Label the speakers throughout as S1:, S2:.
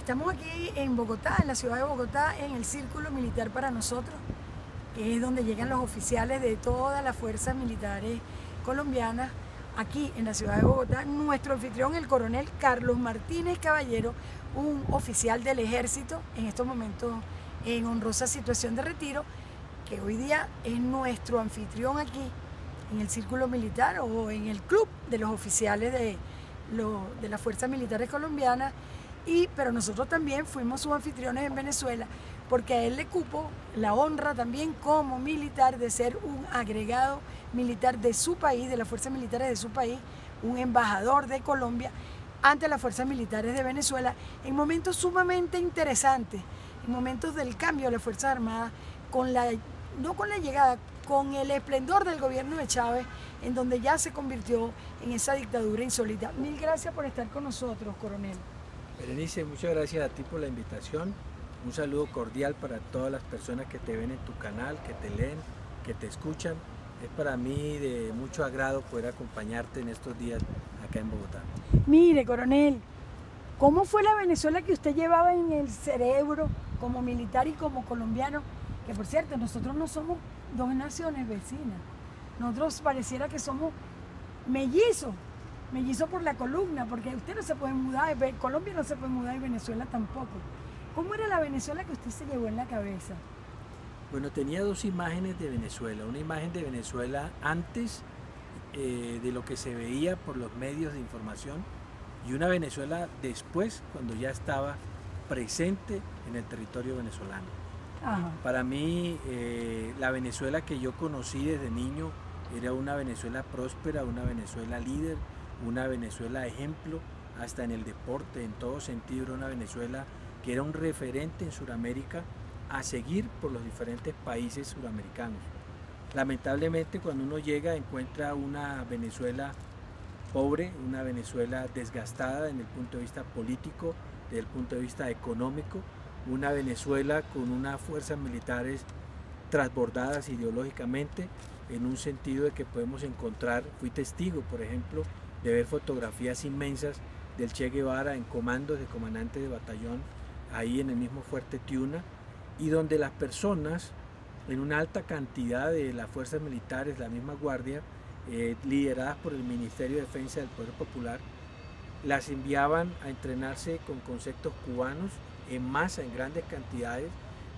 S1: Estamos aquí en Bogotá, en la ciudad de Bogotá, en el Círculo Militar para Nosotros, que es donde llegan los oficiales de todas las fuerzas militares colombianas, aquí en la ciudad de Bogotá. Nuestro anfitrión, el coronel Carlos Martínez Caballero, un oficial del ejército, en estos momentos en honrosa situación de retiro, que hoy día es nuestro anfitrión aquí, en el Círculo Militar o en el club de los oficiales de las fuerzas militares colombianas. Pero nosotros también fuimos sus anfitriones en Venezuela, porque a él le cupo la honra también como militar de ser un agregado militar de su país, de las fuerzas militares de su país, un embajador de Colombia ante las fuerzas militares de Venezuela, en momentos sumamente interesantes, en momentos del cambio de las Fuerzas Armadas, no con la llegada, con el esplendor del gobierno de Chávez, en donde ya se convirtió en esa dictadura insólita. Mil gracias por estar con nosotros, coronel.
S2: Berenice, muchas gracias a ti por la invitación. Un saludo cordial para todas las personas que te ven en tu canal, que te leen, que te escuchan. Es para mí de mucho agrado poder acompañarte en estos días acá en Bogotá.
S1: Mire, coronel, ¿cómo fue la Venezuela que usted llevaba en el cerebro como militar y como colombiano? Que por cierto, nosotros no somos dos naciones vecinas. Nosotros pareciera que somos mellizos. Mellizo por la columna, porque usted no se puede mudar, Colombia no se puede mudar y Venezuela tampoco. ¿Cómo era la Venezuela que usted se llevó en la cabeza?
S2: Bueno, tenía dos imágenes de Venezuela. Una imagen de Venezuela antes de lo que se veía por los medios de información y una Venezuela después, cuando ya estaba presente en el territorio venezolano.
S1: Ajá.
S2: Para mí, la Venezuela que yo conocí desde niño era una Venezuela próspera, una Venezuela líder, una Venezuela ejemplo, hasta en el deporte, en todo sentido, era una Venezuela que era un referente en Sudamérica a seguir por los diferentes países suramericanos. Lamentablemente, cuando uno llega, encuentra una Venezuela pobre, una Venezuela desgastada desde el punto de vista político, desde el punto de vista económico, una Venezuela con unas fuerzas militares transbordadas ideológicamente, en un sentido de que podemos encontrar, fui testigo, por ejemplo, de ver fotografías inmensas del Che Guevara en comandos de comandante de batallón, ahí en el mismo Fuerte Tiuna, y donde las personas, en una alta cantidad de las fuerzas militares, la misma guardia, lideradas por el Ministerio de Defensa del Poder Popular, las enviaban a entrenarse con conceptos cubanos en masa, en grandes cantidades.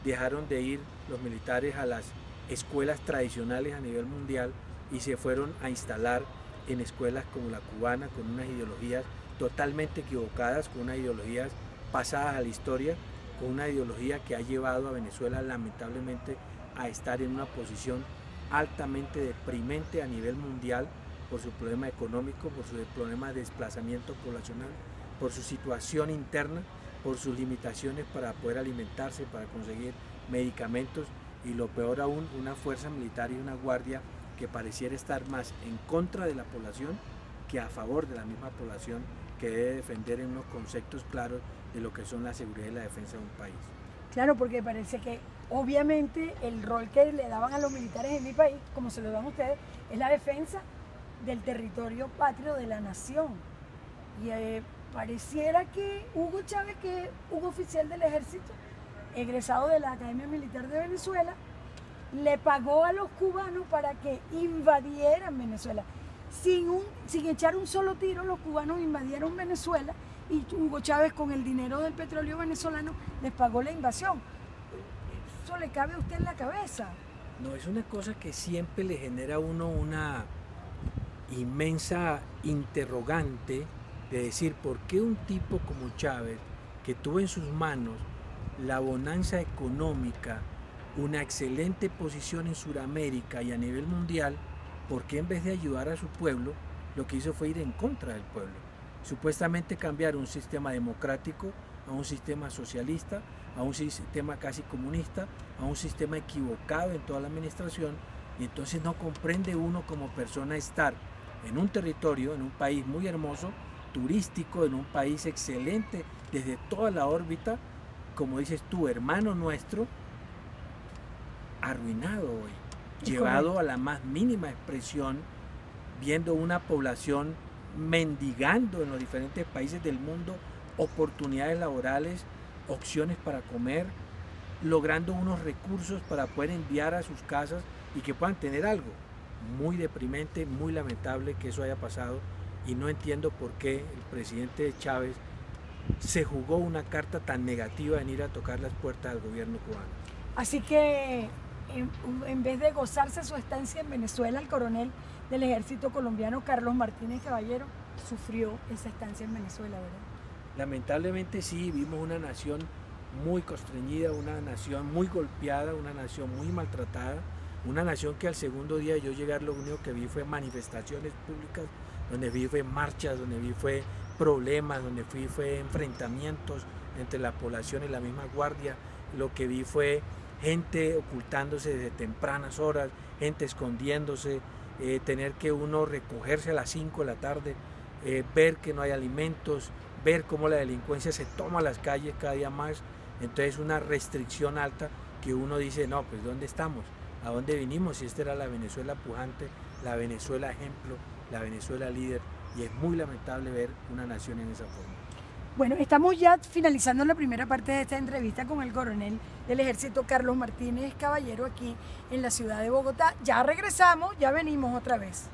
S2: Dejaron de ir los militares a las escuelas tradicionales a nivel mundial y se fueron a instalar en escuelas como la cubana, con unas ideologías totalmente equivocadas, con unas ideologías pasadas a la historia, con una ideología que ha llevado a Venezuela lamentablemente a estar en una posición altamente deprimente a nivel mundial por su problema económico, por su problema de desplazamiento poblacional, por su situación interna, por sus limitaciones para poder alimentarse, para conseguir medicamentos y lo peor aún, una fuerza militar y una guardia que pareciera estar más en contra de la población que a favor de la misma población que debe defender en unos conceptos claros de lo que son la seguridad y la defensa de un país.
S1: Claro, porque parece que obviamente el rol que le daban a los militares en mi país, como se lo dan a ustedes, es la defensa del territorio patrio de la nación. Y pareciera que Hugo Chávez, que es un oficial del ejército, egresado de la Academia Militar de Venezuela, le pagó a los cubanos para que invadieran Venezuela. Sin echar un solo tiro, los cubanos invadieron Venezuela y Hugo Chávez, con el dinero del petróleo venezolano, les pagó la invasión. Eso le cabe a usted en la cabeza.
S2: No, es una cosa que siempre le genera a uno una inmensa interrogante de decir por qué un tipo como Chávez, que tuvo en sus manos la bonanza económica, una excelente posición en Sudamérica y a nivel mundial, ¿por qué en vez de ayudar a su pueblo, lo que hizo fue ir en contra del pueblo? Supuestamente cambiar un sistema democrático a un sistema socialista, a un sistema casi comunista, a un sistema equivocado en toda la administración, y entonces no comprende uno como persona estar en un territorio, en un país muy hermoso, turístico, en un país excelente desde toda la órbita, como dices tú, hermano nuestro, arruinado hoy, llevado a la más mínima expresión, viendo una población mendigando en los diferentes países del mundo oportunidades laborales, opciones para comer, logrando unos recursos para poder enviar a sus casas y que puedan tener algo. Muy deprimente, muy lamentable que eso haya pasado, y no entiendo por qué el presidente Chávez se jugó una carta tan negativa en ir a tocar las puertas del gobierno cubano.
S1: Así que en vez de gozarse su estancia en Venezuela, el coronel del ejército colombiano Carlos Martínez Caballero sufrió esa estancia en Venezuela, ¿verdad?
S2: Lamentablemente sí, vimos una nación muy constreñida, una nación muy golpeada, una nación muy maltratada, una nación que al segundo día de yo llegar lo único que vi fue manifestaciones públicas, donde vi fue marchas, donde vi fue problemas, donde vi fue enfrentamientos entre la población y la misma guardia. Lo que vi fue gente ocultándose desde tempranas horas, gente escondiéndose, tener que uno recogerse a las 5 de la tarde, ver que no hay alimentos, ver cómo la delincuencia se toma las calles cada día más. Entonces una restricción alta que uno dice, no, pues ¿dónde estamos? ¿A dónde vinimos? Si esta era la Venezuela pujante, la Venezuela ejemplo, la Venezuela líder, y es muy lamentable ver una nación en esa forma.
S1: Bueno, estamos ya finalizando la primera parte de esta entrevista con el coronel del ejército Carlos Martínez Caballero aquí en la ciudad de Bogotá. Ya regresamos, ya venimos otra vez.